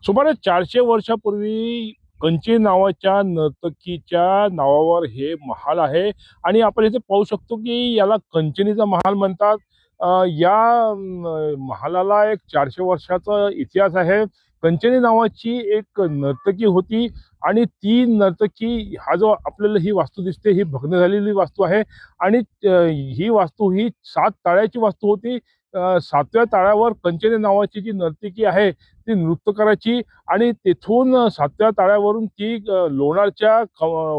सुमारे 400 वर्षापूर्वी कंची नावाच्या नर्तकीच्या नावावर हे महाल आहे आणि आपण इथे पाहू शकतो की याला कंचनीचा महाल म्हणतात. महालाला एक 400 वर्षाचा इतिहास आहे. कंचनी नावाची एक नर्तकी होती आणि ती नर्तकी हा जो आपल्याला ही वास्तू दिसते ही भग्न झालेली वास्तू आहे आणि ही वास्तू ही 7 ताळ्याची वास्तू होती. 7व्या ताळ्यावर कंचनी नावाची जी नर्तकी आहे ती नृत्य करायची आणि तिथून 7व्या ताळ्यावरून ती लोणारच्या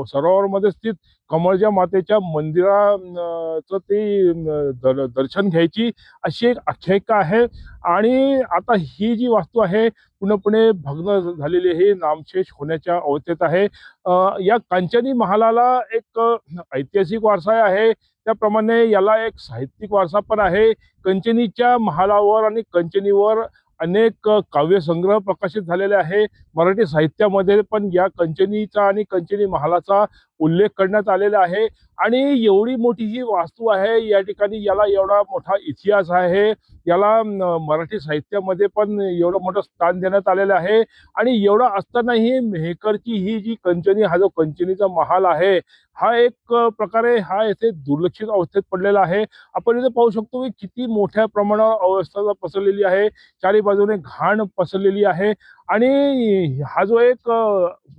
सरोवरामध्ये स्थित कमळच्या मातेच्या मंदिराचं ते दर्शन घ्यायची अशी एक आख्यायिका आहे. आणि आता ही जी वास्तू आहे पूर्णपणे भग्न झालेली आहे, नामशेष होण्याच्या अवस्थेत आहे. या कांचनी महालाला एक ऐतिहासिक वारसा आहे, त्याप्रमाणे याला एक साहित्यिक वारसा पण आहे. कंचनीच्या महालावर आणि कंचनीवर अनेक काव्यसंग्रह प्रकाशित झालेले आहे. मराठी साहित्यामध्ये पण या कंचनीचा आणि कंचनी महालाचा उल्लेख करण्यात आलेला आहे. आणि एवढी मोठी ही वास्तू आहे, या ठिकाणी याला एवढा मोठा इतिहास आहे, याला मराठी साहित्यामध्ये पण एवढं मोठं स्थान देण्यात आलेलं आहे. आणि एवढं असतानाही मेहकरची ही जी कंचनी, हा जो कंचनीचा महाल आहे, हा एक प्रकारे हा येथे दुर्लक्षित अवस्थेत पडलेला आहे. आपण इथे पाहू शकतो की किती मोठ्या प्रमाणावर अवस्था पसरलेली आहे, चारी बाजूने घाण पसरलेली आहे. आणि हा जो एक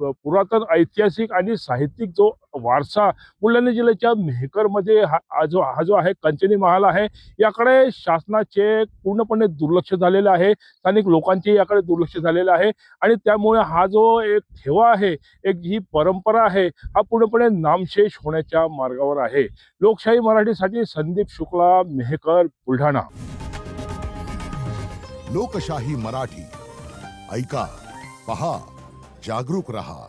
पुरातन ऐतिहासिक आणि साहित्यिक जो वारसा बुलढाणा जिल्ह्याच्या मेहकरमध्ये हा जो आहे कंचनी महाल आहे, याकडे शासनाचे पूर्णपणे दुर्लक्ष झालेलं आहे. स्थानिक लोकांचे याकडे दुर्लक्ष झालेलं आहे आणि त्यामुळे हा जो एक ठेवा आहे, एक ही परंपरा आहे, हा पूर्णपणे नामशेष होण्याच्या मार्गावर आहे. लोकशाही मराठीसाठी संदीप शुक्ला, मेहकर, बुलढाणा. लोकशाही मराठी ऐका, पहा, जागरूक रहा.